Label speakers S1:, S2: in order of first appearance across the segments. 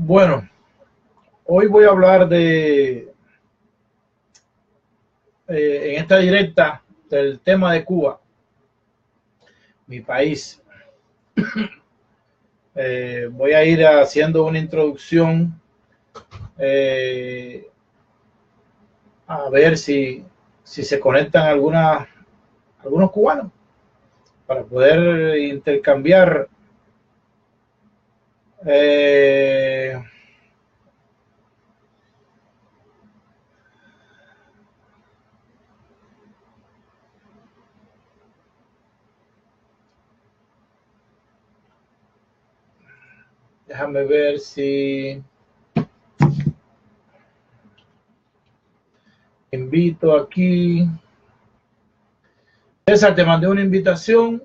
S1: Bueno, hoy voy a hablar de, en esta directa, del tema de Cuba, mi país. Voy a ir haciendo una introducción a ver si se conectan algunos cubanos para poder intercambiar déjame ver si invito aquí. César, te mandé una invitación.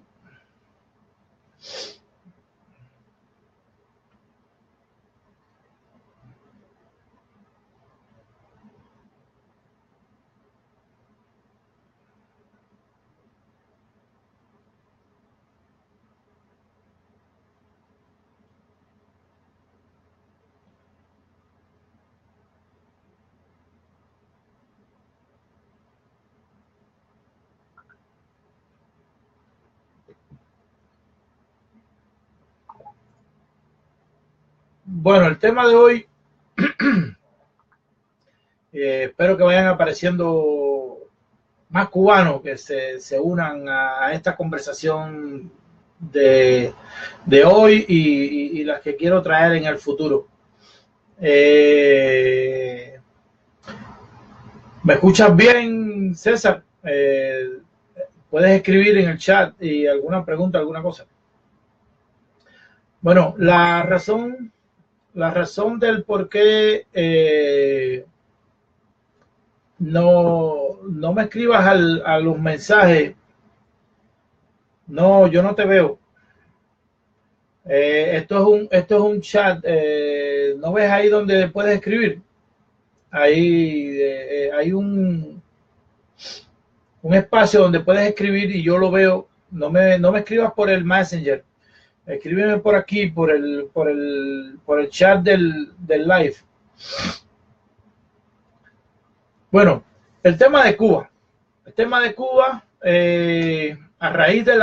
S1: Bueno, el tema de hoy, espero que vayan apareciendo más cubanos que se unan a esta conversación de hoy y las que quiero traer en el futuro. ¿Me escuchas bien, César? Puedes escribir en el chat y alguna pregunta, alguna cosa. Bueno, la razón del por qué no me escribas a los mensajes. No, yo no te veo. Esto es un chat. ¿No ves ahí donde puedes escribir? Ahí hay un espacio donde puedes escribir y yo lo veo. No me escribas por el Messenger. Escríbeme por aquí, por el chat del live. Bueno, el tema de Cuba. El tema de Cuba, a raíz de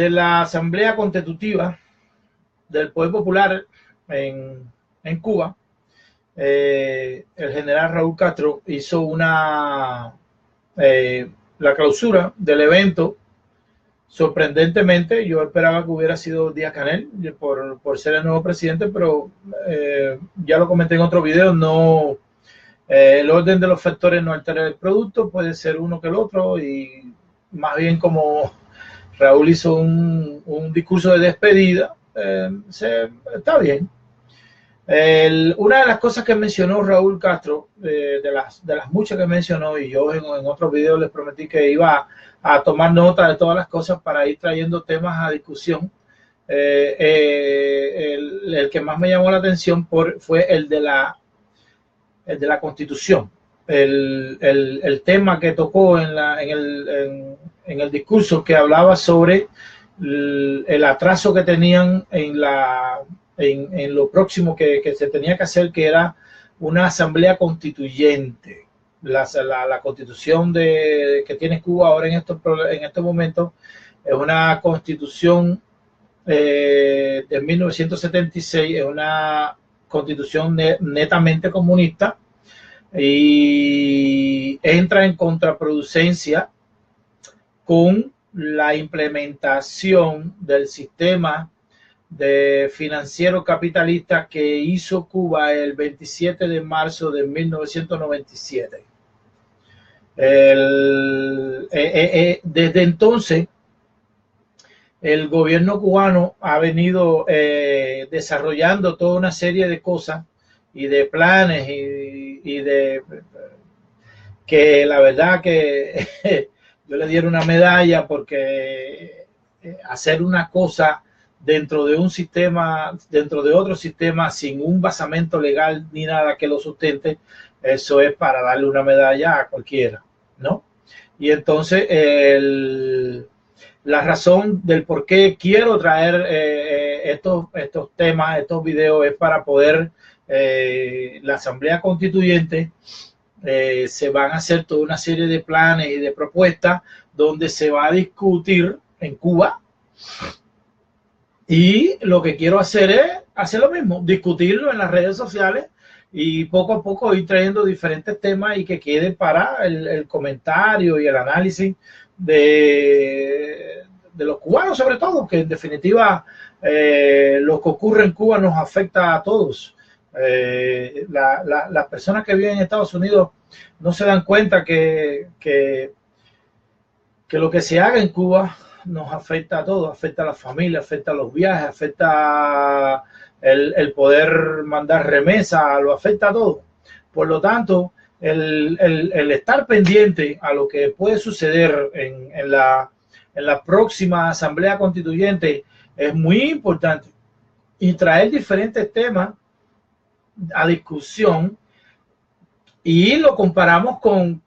S1: la Asamblea Constitutiva del Poder Popular en Cuba, el general Raúl Castro hizo la clausura del evento. Sorprendentemente, yo esperaba que hubiera sido Díaz-Canel por ser el nuevo presidente, pero ya lo comenté en otro video, no, el orden de los factores no altera el producto, puede ser uno que el otro, y más bien como Raúl hizo un discurso de despedida, está bien. Una de las cosas que mencionó Raúl Castro, de las muchas que mencionó, y yo en otros videos les prometí que iba a tomar nota de todas las cosas para ir trayendo temas a discusión, el que más me llamó la atención fue el de la Constitución. El tema que tocó en el discurso, que hablaba sobre el atraso que tenían en lo próximo que se tenía que hacer, que era una asamblea constituyente. La constitución que tiene Cuba ahora en estos momentos es una constitución de 1976, es una constitución netamente comunista y entra en contraproducencia con la implementación del sistema de financiero capitalista que hizo Cuba el 27 de marzo de 1997. Desde entonces, el gobierno cubano ha venido desarrollando toda una serie de cosas y de planes y de que la verdad que yo le diera una medalla porque hacer una cosa dentro de un sistema, dentro de otro sistema, sin un basamento legal ni nada que lo sustente, eso es para darle una medalla a cualquiera, ¿no? Y entonces la razón del por qué quiero traer estos temas, estos videos, es para poder, la Asamblea Constituyente, se van a hacer toda una serie de planes y de propuestas donde se va a discutir en Cuba. Y lo que quiero hacer es hacer lo mismo, discutirlo en las redes sociales y poco a poco ir trayendo diferentes temas y que queden para el comentario y el análisis de los cubanos, sobre todo, que en definitiva lo que ocurre en Cuba nos afecta a todos. Las personas que viven en Estados Unidos no se dan cuenta que lo que se haga en Cuba nos afecta a todos, afecta a la familia, afecta a los viajes, afecta el poder mandar remesa, lo afecta a todo. Por lo tanto, el estar pendiente a lo que puede suceder en la próxima Asamblea Constituyente es muy importante, y traer diferentes temas a discusión, y lo comparamos con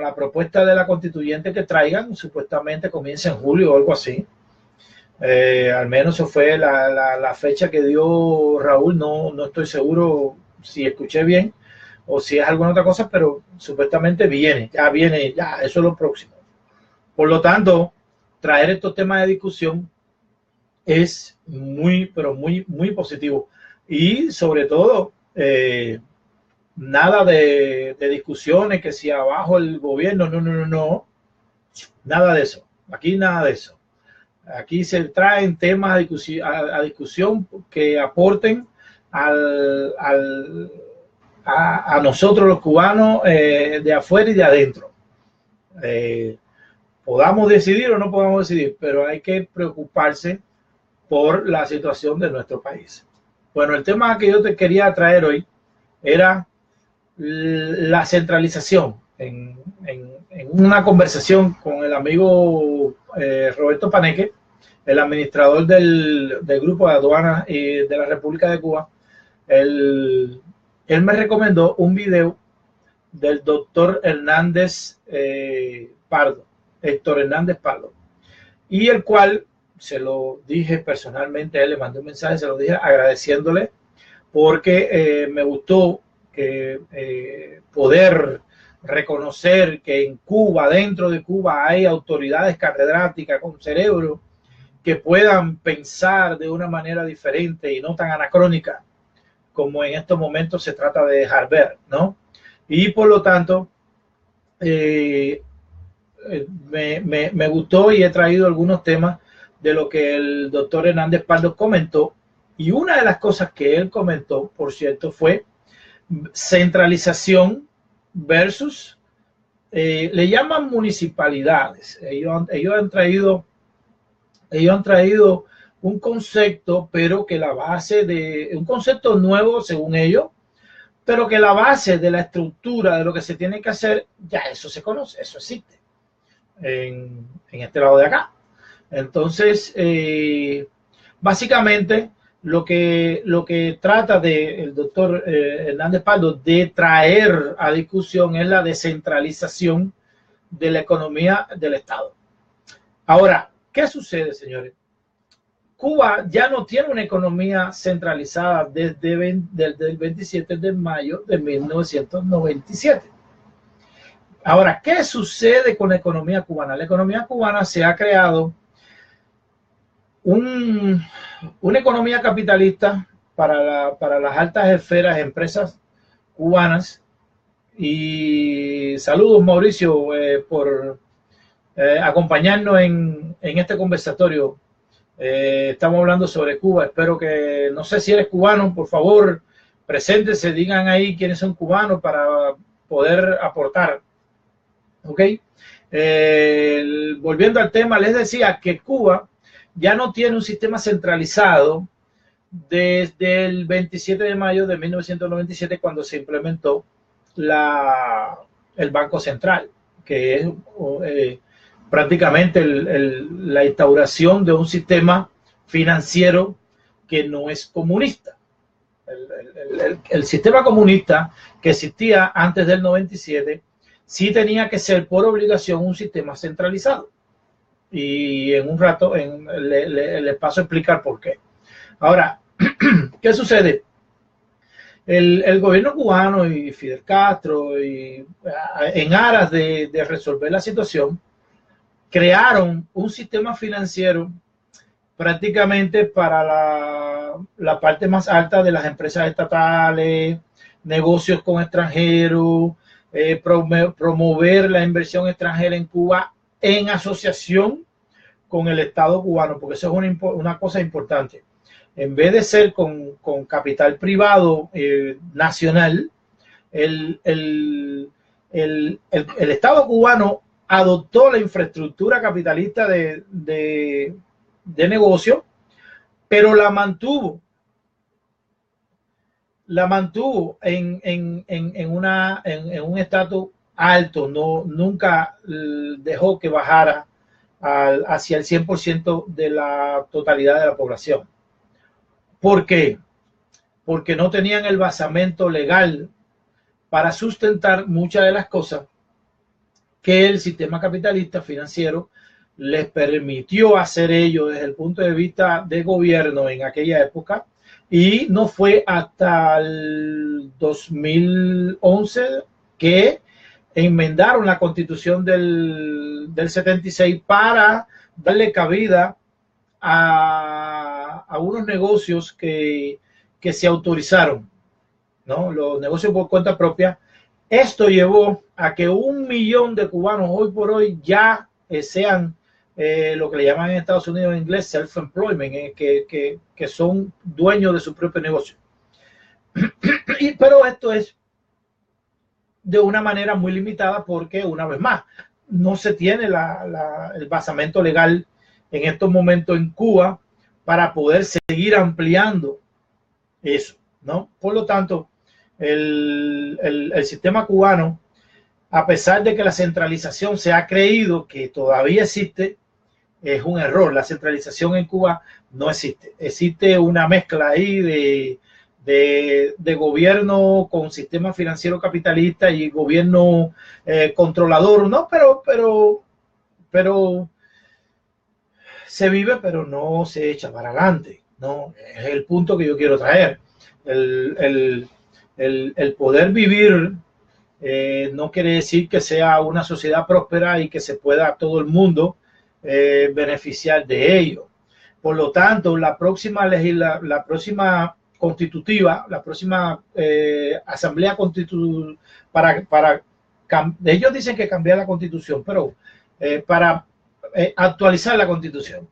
S1: la propuesta de la constituyente que traigan, supuestamente comienza en julio o algo así. Al menos eso fue la fecha que dio Raúl. No estoy seguro si escuché bien o si es alguna otra cosa, pero supuestamente viene, ya, eso es lo próximo. Por lo tanto, traer estos temas de discusión es muy, pero muy, muy positivo. Y sobre todo, nada de discusiones que si abajo el gobierno, no, nada de eso. Aquí nada de eso. Aquí se traen temas a discusión que aporten a nosotros los cubanos, de afuera y de adentro. Podamos decidir o no podamos decidir, pero hay que preocuparse por la situación de nuestro país. Bueno, el tema que yo te quería traer hoy era la centralización. En una conversación con el amigo Roberto Paneque, el administrador del Grupo de Aduanas de la República de Cuba, él me recomendó un video del doctor Hernández Pardo, Héctor Hernández Pardo, y el cual se lo dije personalmente a él, le mandé un mensaje, se lo dije agradeciéndole, porque me gustó poder reconocer que en Cuba, dentro de Cuba, hay autoridades catedráticas con cerebro que puedan pensar de una manera diferente y no tan anacrónica como en estos momentos se trata de dejar ver, ¿no? Y por lo tanto, me gustó, y he traído algunos temas de lo que el doctor Hernández Pardo comentó. Y una de las cosas que él comentó, por cierto, fue centralización versus, le llaman municipalidades. Ellos han traído un concepto, pero que la base de un concepto nuevo según ellos, pero que la base de la estructura de lo que se tiene que hacer, ya eso se conoce, eso existe en este lado de acá. Entonces, básicamente lo que trata el doctor Hernández Pardo de traer a discusión es la descentralización de la economía del Estado. Ahora, ¿qué sucede, señores? Cuba ya no tiene una economía centralizada desde el 27 de mayo de 1997. Ahora, ¿qué sucede con la economía cubana? La economía cubana se ha creado una economía capitalista para las altas esferas, empresas cubanas. Y saludos, Mauricio, por acompañarnos en este conversatorio. Estamos hablando sobre Cuba. Espero que, no sé si eres cubano, por favor, preséntese, digan ahí quiénes son cubanos para poder aportar. ¿Ok? Volviendo al tema, les decía que Cuba ya no tiene un sistema centralizado desde el 27 de mayo de 1997, cuando se implementó el Banco Central, que es prácticamente la instauración de un sistema financiero que no es comunista. El sistema comunista que existía antes del 97 sí tenía que ser por obligación un sistema centralizado. Y en un rato les paso a explicar por qué. Ahora, ¿qué sucede? El gobierno cubano y Fidel Castro, en aras de resolver la situación, crearon un sistema financiero prácticamente para la parte más alta de las empresas estatales, negocios con extranjeros, promover la inversión extranjera en Cuba en asociación con el Estado cubano, porque eso es una cosa importante. En vez de ser con capital privado nacional, el Estado cubano adoptó la infraestructura capitalista de negocio, pero la mantuvo en un estatus alto, nunca dejó que bajara hacia el 100% de la totalidad de la población. ¿Por qué? Porque no tenían el basamento legal para sustentar muchas de las cosas que el sistema capitalista financiero les permitió hacer ellos desde el punto de vista de gobierno en aquella época, y no fue hasta el 2011 que enmendaron la Constitución del 76 para darle cabida a unos negocios que se autorizaron, ¿no? Los negocios por cuenta propia. Esto llevó a que 1 millón de cubanos hoy por hoy ya sean lo que le llaman en Estados Unidos en inglés self-employment, que son dueños de su propio negocio. Pero esto es de una manera muy limitada porque, una vez más, no se tiene el basamento legal en estos momentos en Cuba para poder seguir ampliando eso, ¿no? Por lo tanto, el sistema cubano, a pesar de que la centralización se ha creído que todavía existe, es un error. La centralización en Cuba no existe. Existe una mezcla ahí de gobierno con sistema financiero capitalista y gobierno controlador, ¿no? Pero se vive, pero no se echa para adelante, ¿no? Es el punto que yo quiero traer. El poder vivir no quiere decir que sea una sociedad próspera y que se pueda todo el mundo beneficiar de ello. Por lo tanto, la próxima constitutiva, la próxima asamblea constitutiva, ellos dicen que cambiar la constitución, pero para actualizar la constitución.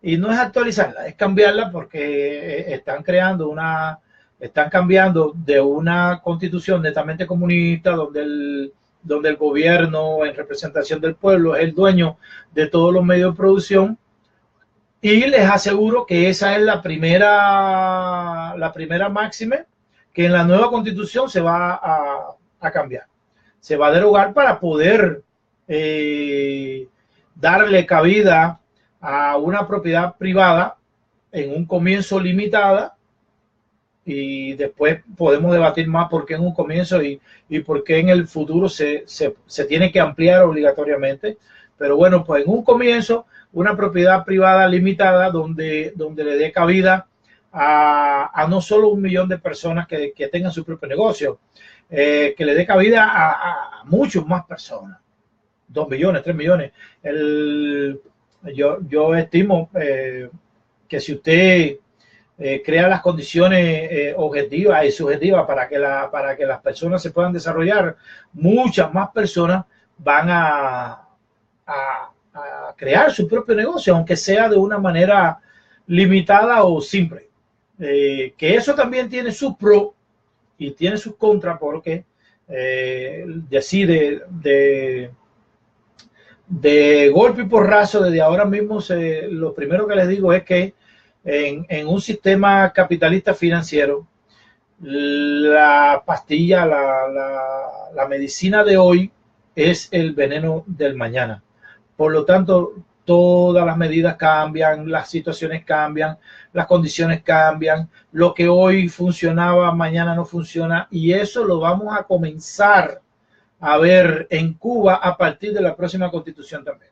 S1: Y no es actualizarla, es cambiarla, porque están cambiando de una constitución netamente comunista, donde el gobierno en representación del pueblo es el dueño de todos los medios de producción. Y les aseguro que esa es la primera máxima que en la nueva constitución se va a cambiar. Se va a derogar para poder darle cabida a una propiedad privada en un comienzo limitada, y después podemos debatir más por qué en un comienzo y por qué en el futuro se tiene que ampliar obligatoriamente. Pero bueno, pues en un comienzo, una propiedad privada limitada donde le dé cabida a no solo 1 millón de personas que tengan su propio negocio, que le dé cabida a muchas más personas, 2 millones, 3 millones. Yo estimo que si usted crea las condiciones objetivas y subjetivas para que las personas se puedan desarrollar, muchas más personas van a crear su propio negocio, aunque sea de una manera limitada o simple. Que eso también tiene sus pros y tiene sus contras, porque De golpe y porrazo, desde ahora mismo, lo primero que les digo es que en un sistema capitalista financiero, la pastilla, la medicina de hoy es el veneno del mañana. Por lo tanto, todas las medidas cambian, las situaciones cambian, las condiciones cambian, lo que hoy funcionaba, mañana no funciona, y eso lo vamos a comenzar a ver en Cuba a partir de la próxima constitución también.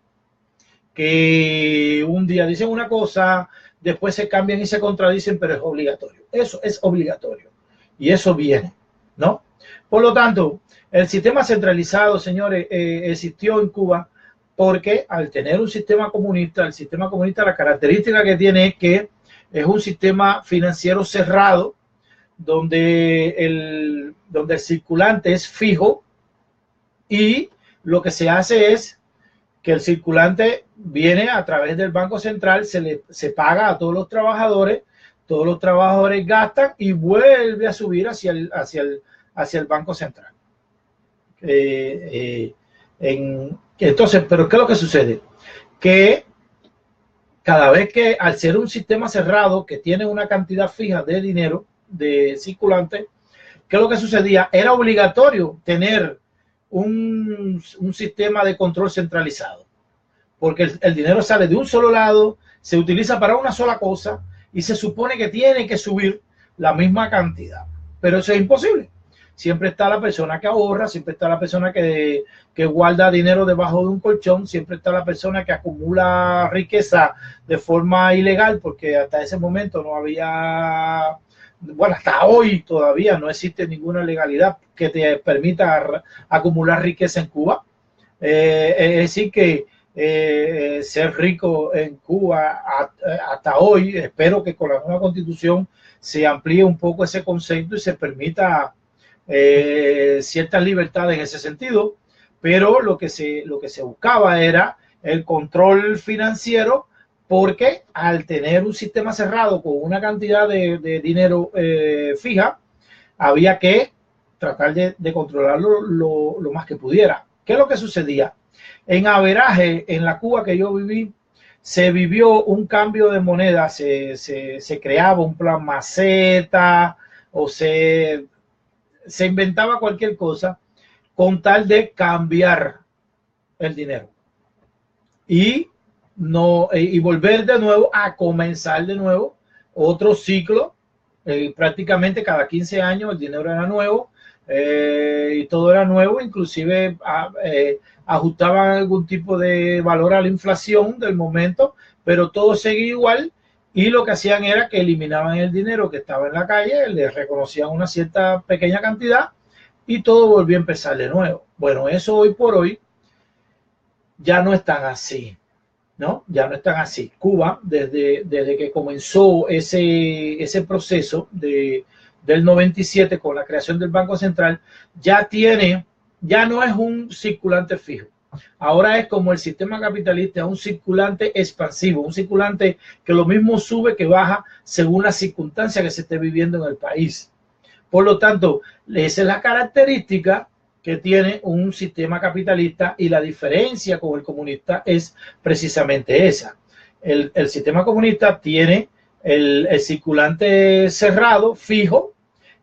S1: Que un día dicen una cosa, después se cambian y se contradicen, pero es obligatorio. Eso es obligatorio. Y eso viene, ¿no? Por lo tanto, el sistema centralizado, señores, existió en Cuba porque al tener un sistema comunista, el sistema comunista, la característica que tiene es que es un sistema financiero cerrado, donde el circulante es fijo, y lo que se hace es que el circulante viene a través del Banco Central, se paga a todos los trabajadores gastan y vuelve a subir hacia el Banco Central. Entonces, ¿pero qué es lo que sucede? Que cada vez que, al ser un sistema cerrado que tiene una cantidad fija de dinero, de circulante, ¿qué es lo que sucedía? Era obligatorio tener un sistema de control centralizado, porque el dinero sale de un solo lado, se utiliza para una sola cosa y se supone que tiene que subir la misma cantidad, pero eso es imposible. Siempre está la persona que ahorra, siempre está la persona que guarda dinero debajo de un colchón, siempre está la persona que acumula riqueza de forma ilegal, porque hasta ese momento no había, bueno, hasta hoy todavía no existe ninguna legalidad que te permita acumular riqueza en Cuba. Es decir que ser rico en Cuba hasta hoy, espero que con la nueva constitución se amplíe un poco ese concepto y se permita ciertas libertades en ese sentido, pero lo que se buscaba era el control financiero, porque al tener un sistema cerrado con una cantidad de dinero fija, había que tratar de controlarlo lo más que pudiera. ¿Qué es lo que sucedía? En averaje, en la Cuba que yo viví, se vivió un cambio de moneda, se creaba un plan maceta, o se inventaba cualquier cosa con tal de cambiar el dinero y volver de nuevo a comenzar de nuevo otro ciclo. Prácticamente cada 15 años el dinero era nuevo, y todo era nuevo, inclusive ajustaban algún tipo de valor a la inflación del momento, pero todo seguía igual. Y lo que hacían era que eliminaban el dinero que estaba en la calle, le reconocían una cierta pequeña cantidad y todo volvió a empezar de nuevo. Bueno, eso hoy por hoy ya no es tan así, ¿no? Ya no es tan así. Cuba, desde que comenzó ese proceso del 97 con la creación del Banco Central, ya no es un circulante fijo. Ahora es como el sistema capitalista, un circulante expansivo, un circulante que lo mismo sube que baja según la circunstancia que se esté viviendo en el país. Por lo tanto, esa es la característica que tiene un sistema capitalista, y la diferencia con el comunista es precisamente esa. El sistema comunista tiene el circulante cerrado, fijo,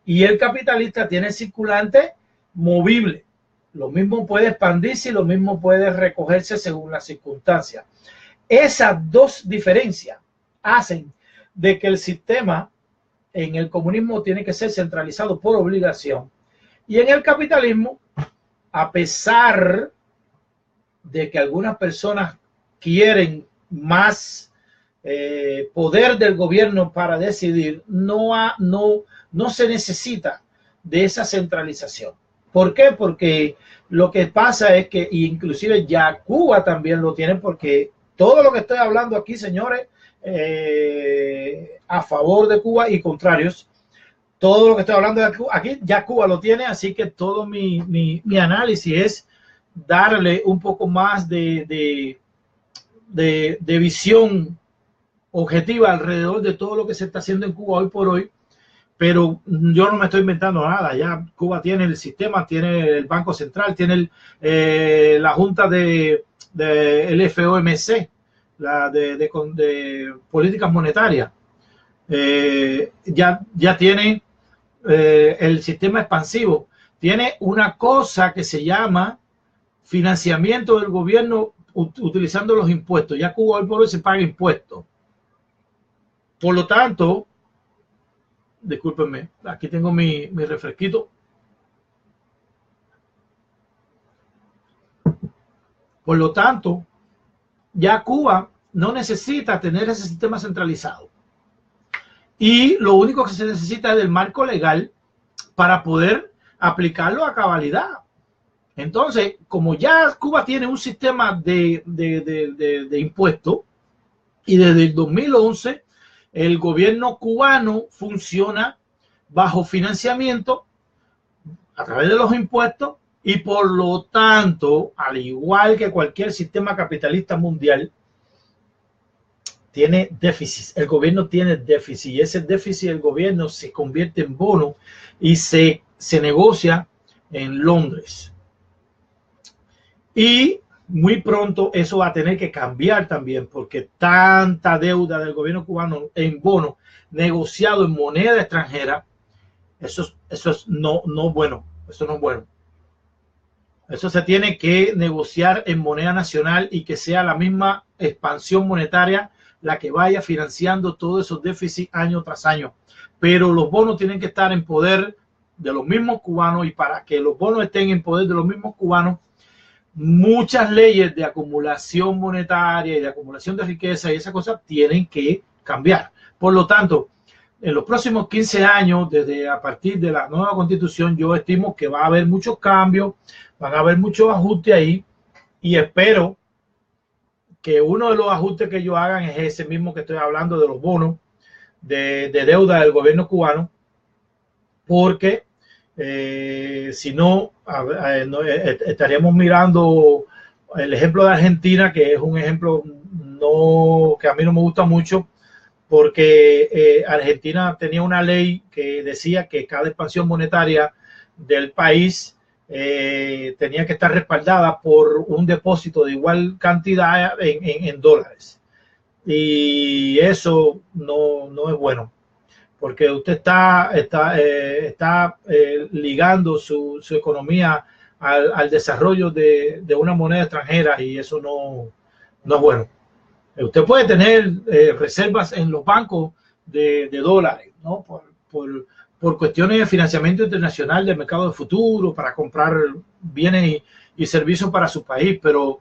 S1: y el capitalista tiene el circulante movible. Lo mismo puede expandirse y lo mismo puede recogerse según las circunstancias. Esas dos diferencias hacen de que el sistema en el comunismo tiene que ser centralizado por obligación, y en el capitalismo, a pesar de que algunas personas quieren más poder del gobierno para decidir, no se necesita de esa centralización. ¿Por qué? Porque lo que pasa es que, inclusive ya Cuba también lo tiene, porque todo lo que estoy hablando aquí, señores, a favor de Cuba y contrarios, todo lo que estoy hablando de Cuba, aquí ya Cuba lo tiene, así que todo mi análisis es darle un poco más de visión objetiva alrededor de todo lo que se está haciendo en Cuba hoy por hoy. Pero yo no me estoy inventando nada. Ya Cuba tiene el sistema, tiene el Banco Central, tiene la Junta de del FOMC, la de políticas monetarias. Ya tiene el sistema expansivo. Tiene una cosa que se llama financiamiento del gobierno utilizando los impuestos. Ya Cuba hoy por hoy se paga impuestos. Por lo tanto, discúlpenme, aquí tengo mi refresquito. Por lo tanto, ya Cuba no necesita tener ese sistema centralizado. Y lo único que se necesita es del marco legal para poder aplicarlo a cabalidad. Entonces, como ya Cuba tiene un sistema de impuestos, y desde el 2011 el gobierno cubano funciona bajo financiamiento a través de los impuestos, y por lo tanto, al igual que cualquier sistema capitalista mundial, tiene déficit. El gobierno tiene déficit, y ese déficit del gobierno se convierte en bono y se negocia en Londres. Y muy pronto eso va a tener que cambiar también, porque tanta deuda del gobierno cubano en bono negociado en moneda extranjera, eso es no bueno. Eso no es bueno. Eso se tiene que negociar en moneda nacional, y que sea la misma expansión monetaria la que vaya financiando todos esos déficits año tras año. Pero los bonos tienen que estar en poder de los mismos cubanos, y para que los bonos estén en poder de los mismos cubanos, muchas leyes de acumulación monetaria y de acumulación de riqueza y esas cosas tienen que cambiar. Por lo tanto, en los próximos 15 años, a partir de la nueva constitución, yo estimo que va a haber muchos cambios, van a haber muchos ajustes ahí, y espero que uno de los ajustes que ellos hagan es ese mismo que estoy hablando, de los bonos de deuda del gobierno cubano, porque si no, estaríamos mirando el ejemplo de Argentina, que es un ejemplo que a mí no me gusta mucho, porque Argentina tenía una ley que decía que cada expansión monetaria del país tenía que estar respaldada por un depósito de igual cantidad en dólares. Y eso no es bueno, porque usted está ligando su economía al desarrollo de una moneda extranjera, y eso no es bueno. Usted puede tener reservas en los bancos de dólares, ¿no? Por cuestiones de financiamiento internacional del mercado de futuro, para comprar bienes y servicios para su país, pero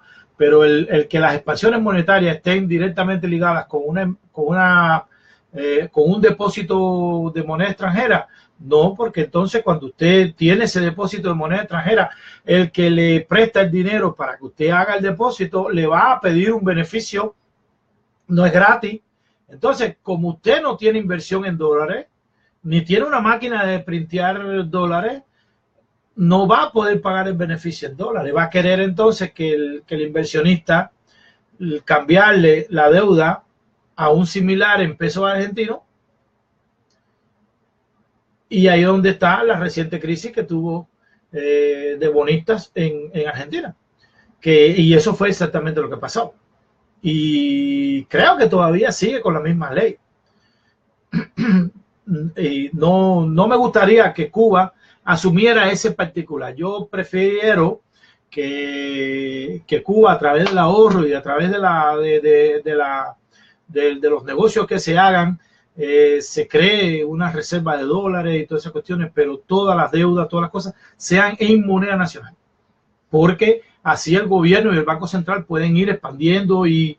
S1: el que las expansiones monetarias estén directamente ligadas con un depósito de moneda extranjera, no, porque entonces cuando usted tiene ese depósito de moneda extranjera, el que le presta el dinero para que usted haga el depósito le va a pedir un beneficio, no es gratis. Entonces, como usted no tiene inversión en dólares, ni tiene una máquina de printear dólares, no va a poder pagar el beneficio en dólares. Va a querer entonces que el inversionista cambiarle la deuda a un similar en pesos argentinos, y ahí es donde está la reciente crisis que tuvo de bonistas en Argentina, y eso fue exactamente lo que pasó, y creo que todavía sigue con la misma ley. Y no me gustaría que Cuba asumiera ese particular. Yo prefiero que Cuba, a través del ahorro y a través de los negocios que se hagan, se cree una reserva de dólares y todas esas cuestiones, pero todas las deudas, todas las cosas sean en moneda nacional, porque así el gobierno y el Banco Central pueden ir expandiendo el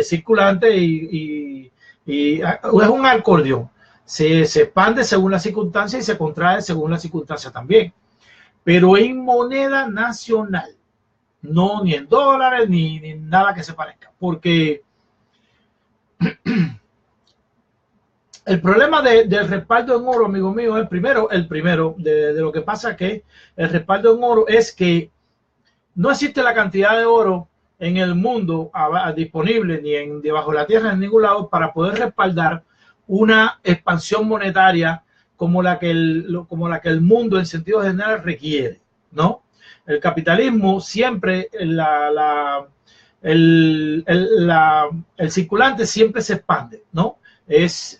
S1: circulante, y es un acordeón. Se expande según las circunstancias y se contrae según las circunstancias también, pero en moneda nacional, no ni en dólares ni nada que se parezca, porque el problema del respaldo en oro, amigo mío, el primero de lo que pasa, que el respaldo en oro es que no existe la cantidad de oro en el mundo disponible, ni debajo de la tierra, en ningún lado, para poder respaldar una expansión monetaria como la que el mundo en sentido general requiere, ¿no? El capitalismo siempre, el circulante siempre se expande, ¿no? Es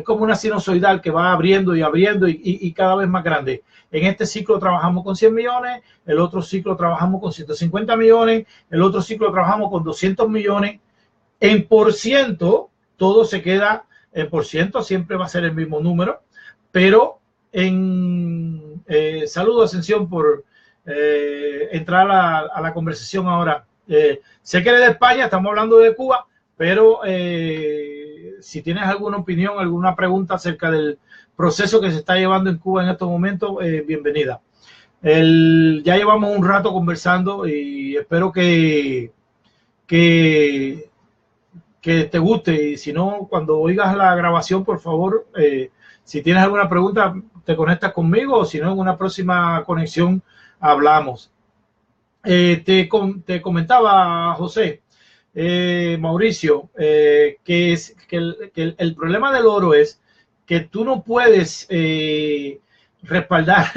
S1: como una sinusoidal que va abriendo y abriendo y cada vez más grande. En este ciclo trabajamos con 100 millones, el otro ciclo trabajamos con 150 millones, el otro ciclo trabajamos con 200 millones. En por ciento, todo se queda en por ciento, siempre va a ser el mismo número, pero saludo Ascensión por entrar a la conversación ahora. Sé que eres de España, estamos hablando de Cuba, pero si tienes alguna opinión, alguna pregunta acerca del proceso que se está llevando en Cuba en estos momentos, bienvenida. Ya llevamos un rato conversando y espero que te guste, y si no, cuando oigas la grabación, por favor, si tienes alguna pregunta, te conectas conmigo, o si no, en una próxima conexión hablamos. Te comentaba, José, Mauricio, que el problema del oro es que tú no puedes respaldar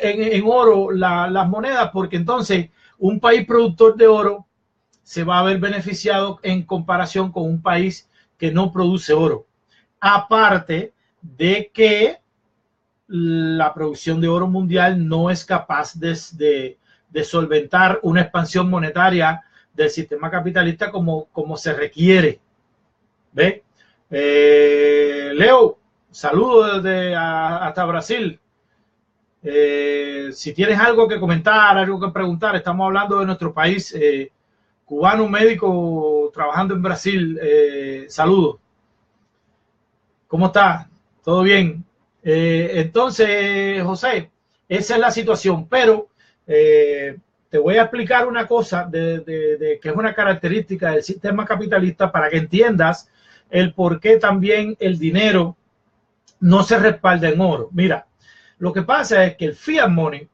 S1: en oro las monedas, porque entonces un país productor de oro se va a ver beneficiado en comparación con un país que no produce oro. Aparte de que la producción de oro mundial no es capaz de solventar una expansión monetaria del sistema capitalista como se requiere. ¿Ve? Leo, saludos hasta Brasil. Si tienes algo que comentar, algo que preguntar, estamos hablando de nuestro país. Cubano, médico, trabajando en Brasil. Saludos. ¿Cómo está? ¿Todo bien? Entonces, José, esa es la situación, pero te voy a explicar una cosa que es una característica del sistema capitalista para que entiendas el por qué también el dinero no se respalda en oro. Mira, lo que pasa es que el fiat money,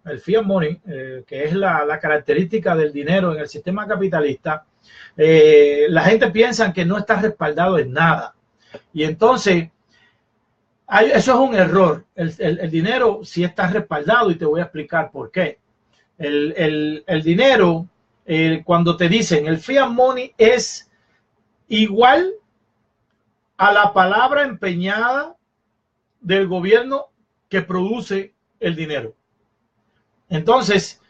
S1: que es la característica del dinero en el sistema capitalista, la gente piensa que no está respaldado en nada. Y entonces, eso es un error. El dinero sí está respaldado y te voy a explicar por qué. El dinero, cuando te dicen el fiat money es igual a la palabra empeñada del gobierno que produce el dinero. Entonces,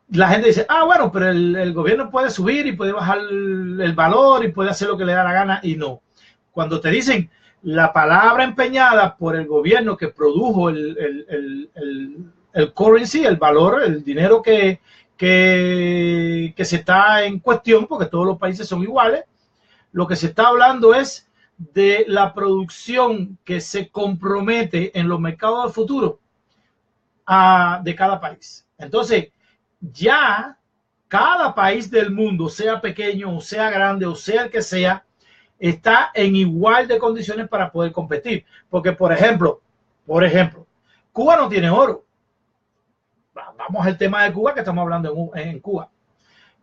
S1: la gente dice, bueno, pero el gobierno puede subir y puede bajar el valor y puede hacer lo que le da la gana, y no. Cuando te dicen la palabra empeñada por el gobierno que produjo el currency, el valor, el dinero que se está en cuestión, porque todos los países son iguales, lo que se está hablando es de la producción que se compromete en los mercados del futuro de cada país. Entonces, ya cada país del mundo, sea pequeño o sea grande o sea el que sea, está en igual de condiciones para poder competir. Porque, por ejemplo, Cuba no tiene oro. Vamos al tema de Cuba, que estamos hablando en Cuba.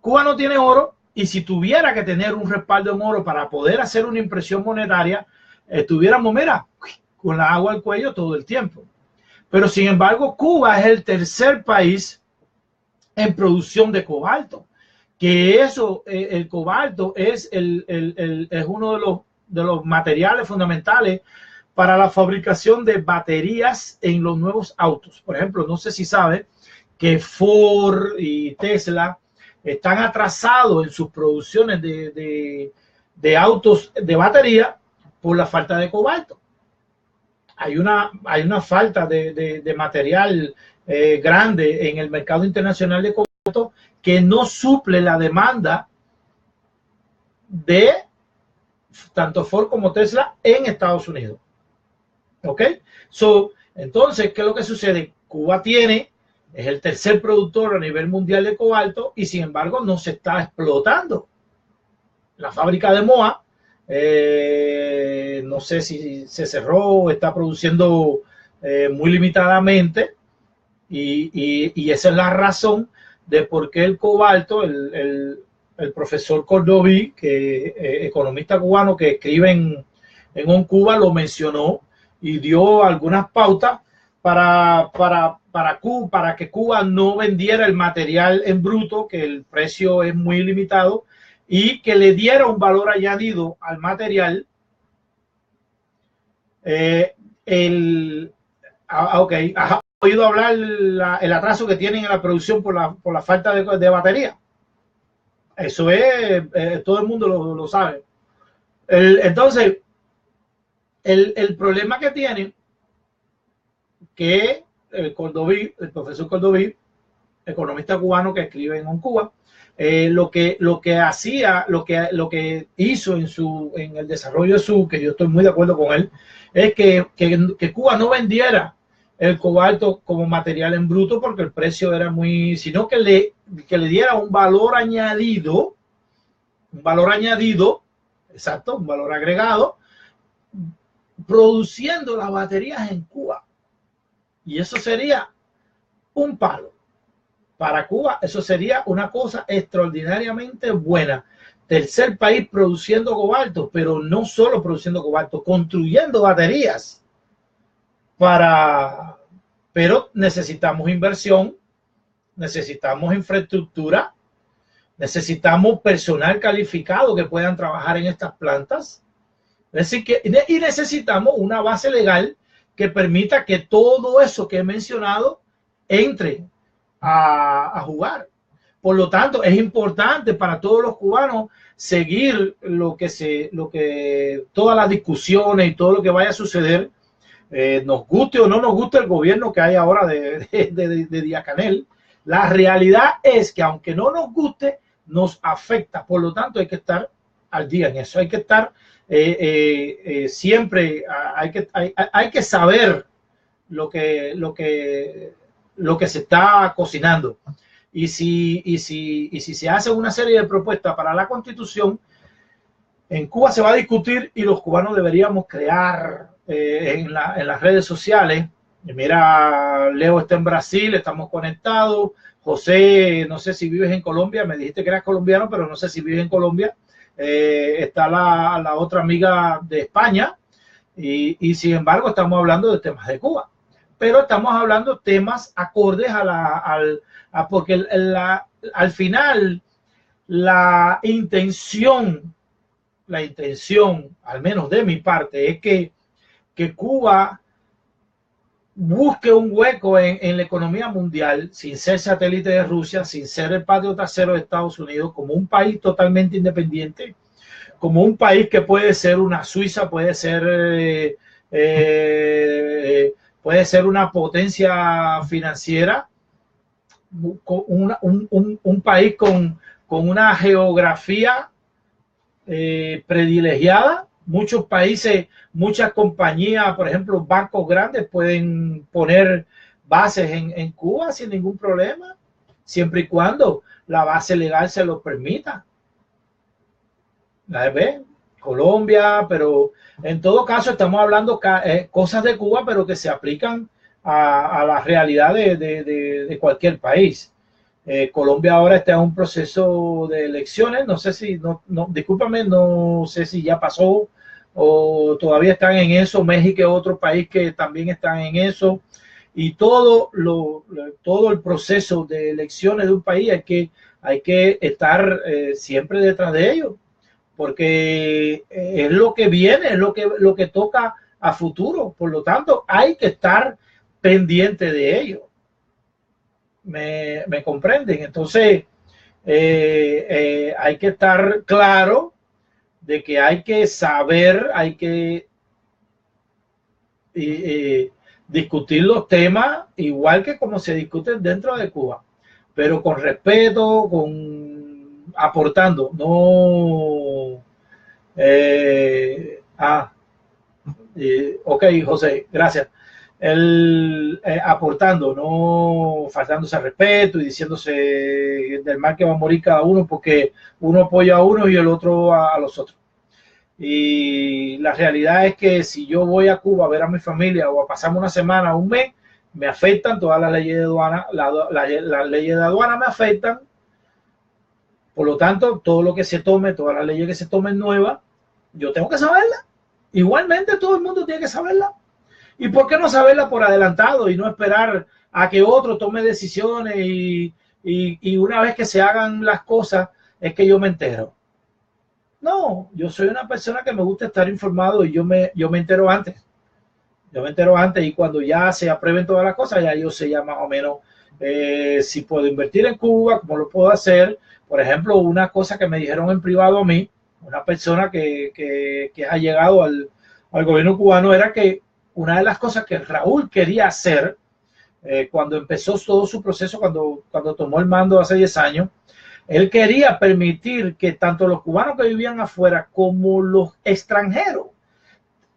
S1: Cuba no tiene oro, y si tuviera que tener un respaldo en oro para poder hacer una impresión monetaria, estuviéramos, mira, con la agua al cuello todo el tiempo. Pero sin embargo, Cuba es el tercer país en producción de cobalto, que el cobalto es uno de los materiales fundamentales para la fabricación de baterías en los nuevos autos. Por ejemplo, no sé si sabes que Ford y Tesla están atrasados en sus producciones de autos de batería por la falta de cobalto. Hay una falta de material grande en el mercado internacional de cobalto que no suple la demanda de tanto Ford como Tesla en Estados Unidos. ¿Ok? Entonces, ¿qué es lo que sucede? Cuba es el tercer productor a nivel mundial de cobalto, y sin embargo no se está explotando. La fábrica de Moa, no sé si se cerró, está produciendo muy limitadamente, y esa es la razón de por qué el cobalto, el profesor Cordoví, economista cubano que escribe en OnCuba, lo mencionó y dio algunas pautas para que Cuba no vendiera el material en bruto, que el precio es muy limitado, y que le diera un valor añadido al material. Okay, ¿has oído hablar el atraso que tienen en la producción por la falta de batería? Eso es, todo el mundo lo sabe. Entonces, el problema que tiene, que el profesor Cordoví, economista cubano que escribe en Cuba, lo que hizo en el desarrollo de que yo estoy muy de acuerdo con él, es que Cuba no vendiera el cobalto como material en bruto porque el precio era muy, sino que le diera un valor añadido, exacto, un valor agregado, produciendo las baterías en Cuba. Y eso sería un palo. Para Cuba eso sería una cosa extraordinariamente buena. Tercer país produciendo cobalto, pero no solo produciendo cobalto, construyendo baterías. Pero necesitamos inversión, necesitamos infraestructura, necesitamos personal calificado que puedan trabajar en estas plantas. Es decir, y necesitamos una base legal que permita que todo eso que he mencionado entre a jugar. Por lo tanto, es importante para todos los cubanos seguir todas las discusiones y todo lo que vaya a suceder, nos guste o no nos guste el gobierno que hay ahora de Díaz-Canel. La realidad es que aunque no nos guste, nos afecta. Por lo tanto, hay que estar al día en eso. Hay que estar siempre, hay que saber lo que se está cocinando. Y si se hace una serie de propuestas para la Constitución, en Cuba se va a discutir y los cubanos deberíamos crear en las redes sociales. Mira, Leo está en Brasil, estamos conectados. José, no sé si vives en Colombia, me dijiste que eras colombiano, pero no sé si vives en Colombia. Está la otra amiga de España y sin embargo estamos hablando de temas de Cuba. Pero estamos hablando de temas acordes porque al final la intención, al menos de mi parte, es que Cuba busque un hueco en la economía mundial sin ser satélite de Rusia, sin ser el patio trasero de Estados Unidos, como un país totalmente independiente, como un país que puede ser una Suiza, puede ser una potencia financiera, un país con una geografía privilegiada. Muchos países, muchas compañías, por ejemplo, bancos grandes pueden poner bases en Cuba sin ningún problema, siempre y cuando la base legal se lo permita. Colombia, pero en todo caso estamos hablando cosas de Cuba, pero que se aplican a la realidad de cualquier país. Colombia ahora está en un proceso de elecciones, no sé si, discúlpame, no sé si ya pasó o todavía están en eso. México es otro país que también están en eso, y todo el proceso de elecciones de un país hay que estar siempre detrás de ellos, porque es lo que viene, es lo que toca a futuro. Por lo tanto, hay que estar pendiente de ello. ¿Me comprenden? Entonces, hay que estar claro de que hay que saber, hay que discutir los temas igual que como se discuten dentro de Cuba, pero con respeto, aportando, no. Ok, José, gracias. Aportando, no faltándose al respeto y diciéndose del mal que va a morir cada uno porque uno apoya a uno y el otro a los otros. Y la realidad es que si yo voy a Cuba a ver a mi familia o a pasarme una semana o un mes, me afectan todas las leyes de aduana, las leyes de aduana me afectan. Por lo tanto, todo lo que se tome, todas las leyes que se tomen nuevas, yo tengo que saberlas. Igualmente todo el mundo tiene que saberlas. ¿Y por qué no saberla por adelantado y no esperar a que otro tome decisiones y una vez que se hagan las cosas es que yo me entero? No, yo soy una persona que me gusta estar informado y yo me entero antes. Yo me entero antes y cuando ya se aprueben todas las cosas, ya yo sé ya más o menos si puedo invertir en Cuba, cómo lo puedo hacer. Por ejemplo, una cosa que me dijeron en privado a mí, una persona que ha llegado al gobierno cubano, era que una de las cosas que Raúl quería hacer cuando empezó todo su proceso, cuando tomó el mando hace 10 años, él quería permitir que tanto los cubanos que vivían afuera como los extranjeros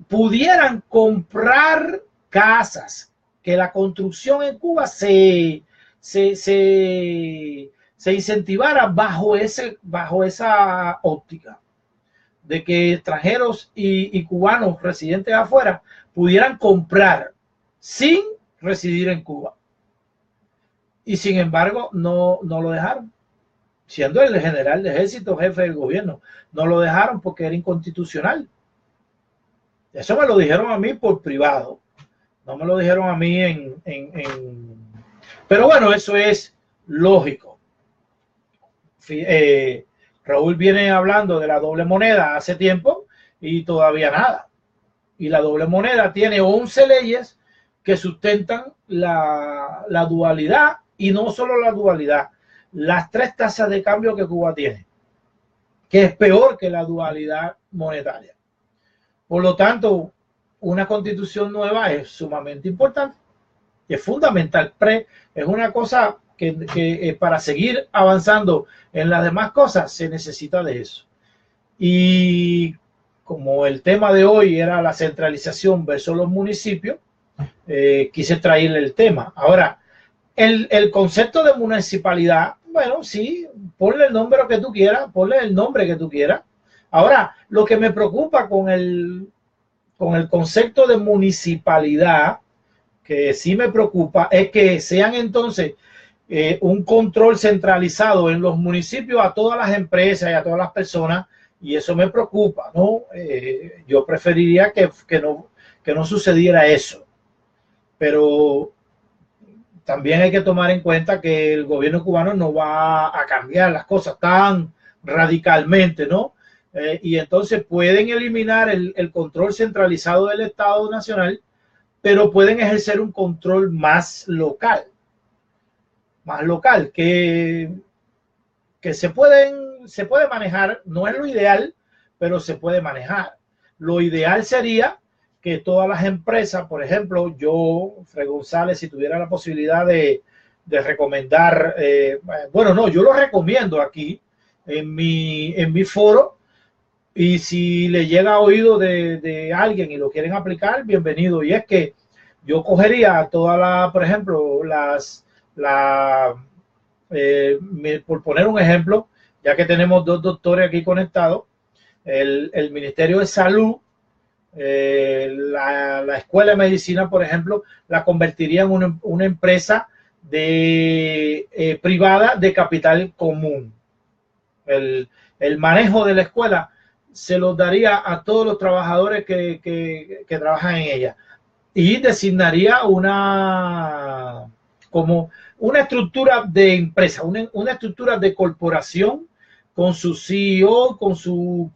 S1: pudieran comprar casas, que la construcción en Cuba se incentivara bajo esa óptica de que extranjeros y cubanos residentes afuera pudieran comprar sin residir en Cuba. Y sin embargo no lo dejaron, siendo el general de ejército jefe del gobierno. No lo dejaron porque era inconstitucional. Eso me lo dijeron a mí por privado, no me lo dijeron a mí Pero bueno, eso es lógico. Raúl viene hablando de la doble moneda hace tiempo y todavía nada. Y la doble moneda tiene 11 leyes que sustentan la dualidad, y no solo la dualidad, las 3 tasas de cambio que Cuba tiene, que es peor que la dualidad monetaria. Por lo tanto, una constitución nueva es sumamente importante, es fundamental. Es una cosa que para seguir avanzando en las demás cosas se necesita de eso. Y como el tema de hoy era la centralización versus los municipios, quise traerle el tema. Ahora, el concepto de municipalidad, bueno, sí, ponle el nombre que tú quieras, ponle el nombre que tú quieras. Ahora, lo que me preocupa con el concepto de municipalidad, que sí me preocupa, es que sean entonces un control centralizado en los municipios a todas las empresas y a todas las personas, y eso me preocupa, ¿no? Yo preferiría que no sucediera eso, pero también hay que tomar en cuenta que el gobierno cubano no va a cambiar las cosas tan radicalmente, ¿no? Y entonces pueden eliminar el control centralizado del Estado Nacional, pero pueden ejercer un control más local, que se puede manejar. No es lo ideal, pero se puede manejar. Lo ideal sería que todas las empresas, por ejemplo, yo, Fred González, si tuviera la posibilidad de recomendar, bueno, no, yo lo recomiendo aquí en mi foro, y si le llega a oído de alguien y lo quieren aplicar, bienvenido. Y es que yo cogería todas por ejemplo, por poner un ejemplo, ya que tenemos 2 doctores aquí conectados, el Ministerio de Salud, la Escuela de Medicina, por ejemplo, la convertiría en una empresa privada de capital común. El manejo de la escuela se los daría a todos los trabajadores que trabajan en ella, y designaría como una estructura de empresa, una estructura de corporación, con su CEO, con su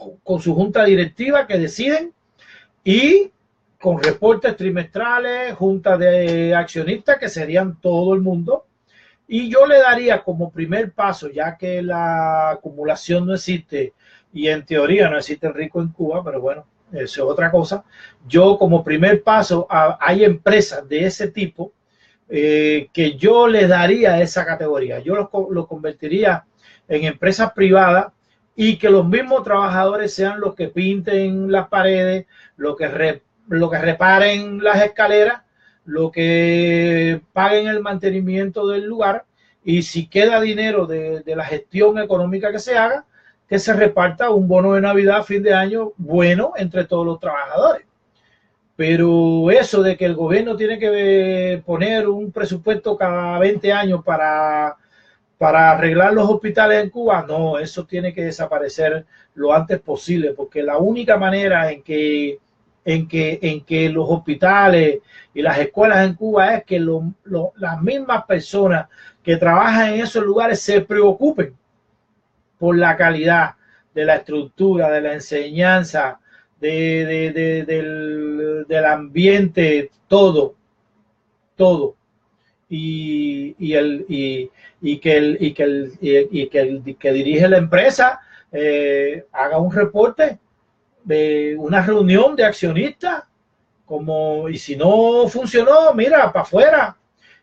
S1: junta directiva, que deciden, y con reportes trimestrales, junta de accionistas, que serían todo el mundo. Y yo le daría como primer paso, ya que la acumulación no existe, y en teoría no existe el rico en Cuba, pero bueno, eso es otra cosa. Yo como primer paso, hay empresas de ese tipo que yo les daría esa categoría. Yo lo convertiría en empresas privadas, y que los mismos trabajadores sean los que pinten las paredes, lo que reparen las escaleras, lo que paguen el mantenimiento del lugar, y si queda dinero de la gestión económica que se haga, que se reparta un bono de Navidad a fin de año bueno entre todos los trabajadores. Pero eso de que el gobierno tiene que poner un presupuesto cada 20 años para arreglar los hospitales en Cuba, no, eso tiene que desaparecer lo antes posible, porque la única manera en que en que los hospitales y las escuelas en Cuba es que las mismas personas que trabajan en esos lugares se preocupen por la calidad de la estructura, de la enseñanza, del ambiente, todo. Y que el que dirige la empresa haga un reporte de una reunión de accionistas, y si no funcionó, mira, para afuera.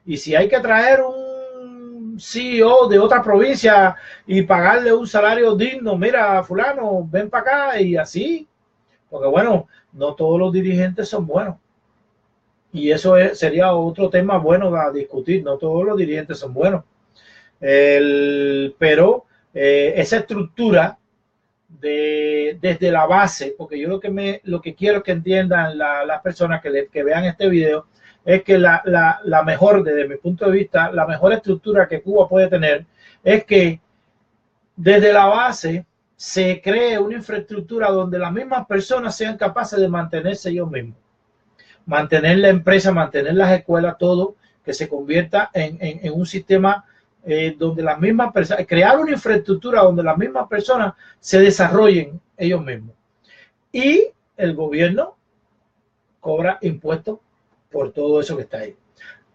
S1: Y si hay que traer un CEO de otra provincia y pagarle un salario digno, mira, fulano, ven para acá, y así. Porque bueno, no todos los dirigentes son buenos. Y eso sería otro tema bueno a discutir. No todos los dirigentes son buenos. Pero esa estructura desde la base, porque yo lo que quiero que entiendan las personas que vean este video, es que la mejor, desde mi punto de vista, la mejor estructura que Cuba puede tener es que desde la base se cree una infraestructura donde las mismas personas sean capaces de mantenerse ellos mismos, mantener la empresa, mantener las escuelas, todo, que se convierta en un sistema donde las mismas personas, crear una infraestructura donde las mismas personas se desarrollen ellos mismos. Y el gobierno cobra impuestos por todo eso que está ahí.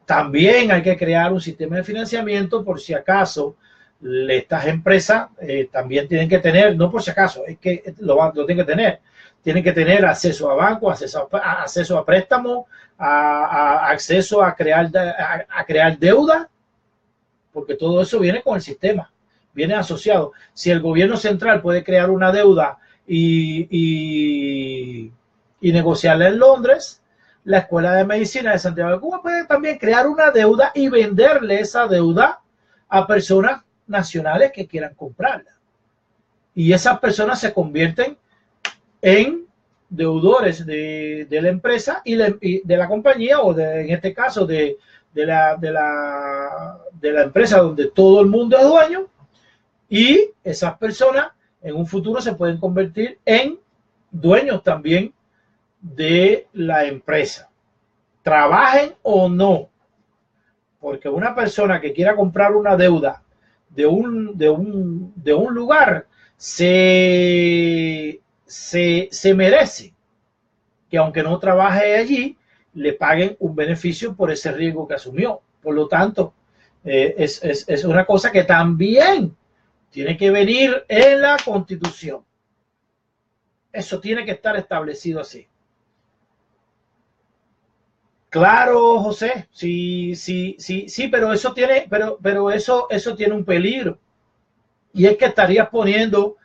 S1: También hay que crear un sistema de financiamiento por si acaso estas empresas también tienen que tener, no por si acaso, es que lo tienen que tener acceso a bancos, acceso a préstamos, acceso a crear deuda, porque todo eso viene con el sistema, viene asociado. Si el gobierno central puede crear una deuda y negociarla en Londres, la Escuela de Medicina de Santiago de Cuba puede también crear una deuda y venderle esa deuda a personas nacionales que quieran comprarla. Y esas personas se convierten en deudores de la empresa y de la compañía, o en este caso de la empresa donde todo el mundo es dueño, y esas personas en un futuro se pueden convertir en dueños también de la empresa, trabajen o no, porque una persona que quiera comprar una deuda de un lugar se merece que, aunque no trabaje allí, le paguen un beneficio por ese riesgo que asumió. Por lo tanto, es una cosa que también tiene que venir en la Constitución. Eso tiene que estar establecido así. Claro, José, sí, pero eso tiene, pero eso tiene un peligro. Y es que estarías poniendo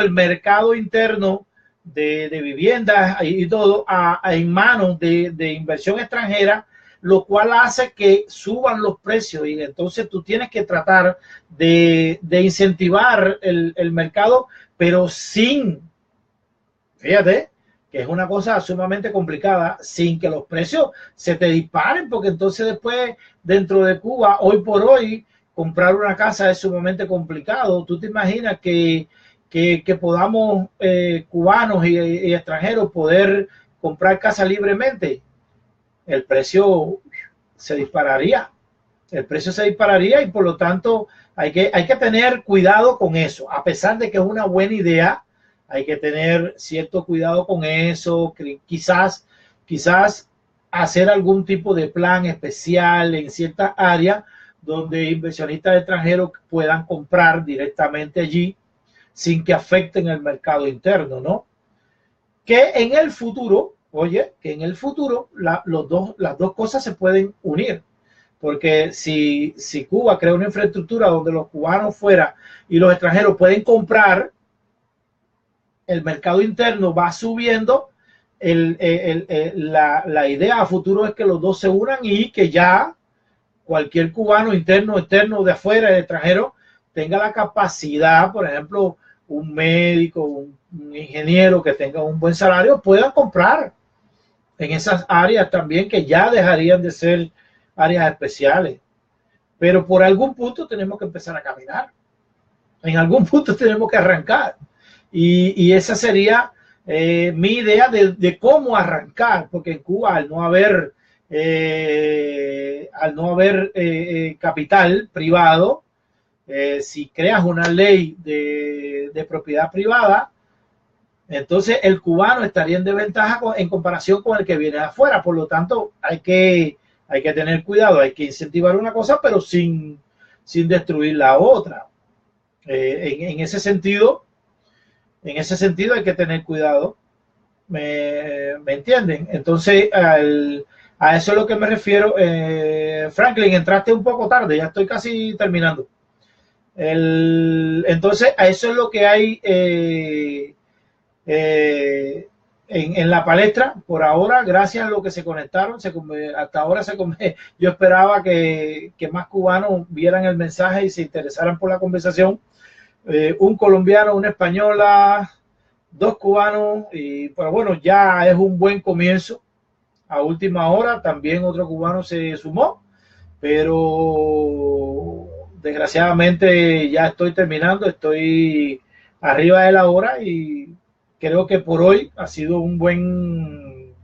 S1: el mercado interno de viviendas y todo en manos de inversión extranjera, lo cual hace que suban los precios, y entonces tú tienes que tratar de incentivar el mercado, pero fíjate, que es una cosa sumamente complicada, sin que los precios se te disparen, porque entonces después, dentro de Cuba, hoy por hoy, comprar una casa es sumamente complicado. ¿Tú te imaginas que podamos, cubanos y extranjeros, poder comprar casa libremente? El precio se dispararía. El precio se dispararía, y por lo tanto hay que tener cuidado con eso. A pesar de que es una buena idea, hay que tener cierto cuidado con eso. Quizás hacer algún tipo de plan especial en ciertas áreas donde inversionistas extranjeros puedan comprar directamente allí sin que afecten el mercado interno, ¿no? Que en el futuro, las dos cosas se pueden unir. Porque si Cuba crea una infraestructura donde los cubanos fuera y los extranjeros pueden comprar, el mercado interno va subiendo. La idea a futuro es que los dos se unan y que ya cualquier cubano, interno, externo, de afuera, de extranjero, tenga la capacidad, por ejemplo, un médico, un ingeniero que tenga un buen salario, puedan comprar en esas áreas también, que ya dejarían de ser áreas especiales. Pero por algún punto tenemos que empezar a caminar. En algún punto tenemos que arrancar. Y esa sería mi idea de cómo arrancar, porque en Cuba al no haber capital privado, si creas una ley de propiedad privada, entonces el cubano estaría en desventaja en comparación con el que viene de afuera. Por lo tanto, hay que tener cuidado, hay que incentivar una cosa, pero sin destruir la otra. En ese sentido hay que tener cuidado. ¿Me entienden? Entonces, a eso es lo que me refiero. Franklin, entraste un poco tarde, ya estoy casi terminando. Entonces, a eso es lo que hay en la palestra por ahora, gracias a lo que se conectaron. Hasta ahora yo esperaba que más cubanos vieran el mensaje y se interesaran por la conversación. Un colombiano, una española, 2 cubanos, pero bueno, ya es un buen comienzo. A última hora también otro cubano se sumó, pero desgraciadamente ya estoy terminando, estoy arriba de la hora y creo que por hoy ha sido un buen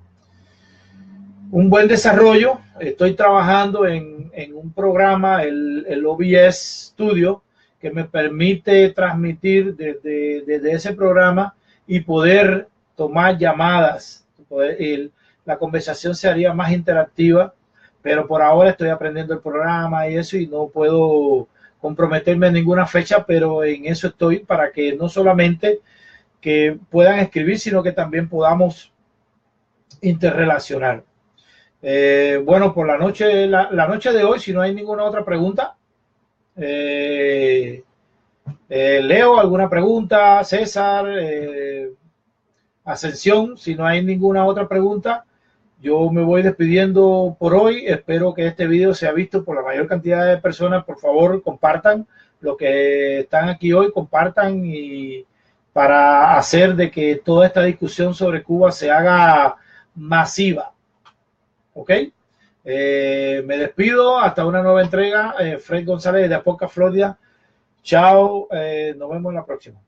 S1: desarrollo. Estoy trabajando en un programa, el OBS Studio, que me permite transmitir desde ese programa y poder tomar llamadas. La conversación se haría más interactiva, pero por ahora estoy aprendiendo el programa y eso, y no puedo comprometerme en ninguna fecha, pero en eso estoy, para que no solamente que puedan escribir, sino que también podamos interrelacionar. Bueno, por la noche de hoy, si no hay ninguna otra pregunta, Leo, ¿alguna pregunta? César, Ascensión, si no hay ninguna otra pregunta, yo me voy despidiendo por hoy. Espero que este video sea visto por la mayor cantidad de personas. Por favor, compartan lo que están aquí hoy, compartan, y para hacer de que toda esta discusión sobre Cuba se haga masiva. ¿Ok? Me despido hasta una nueva entrega. Fred González de Apoca, Florida. Chao, nos vemos en la próxima.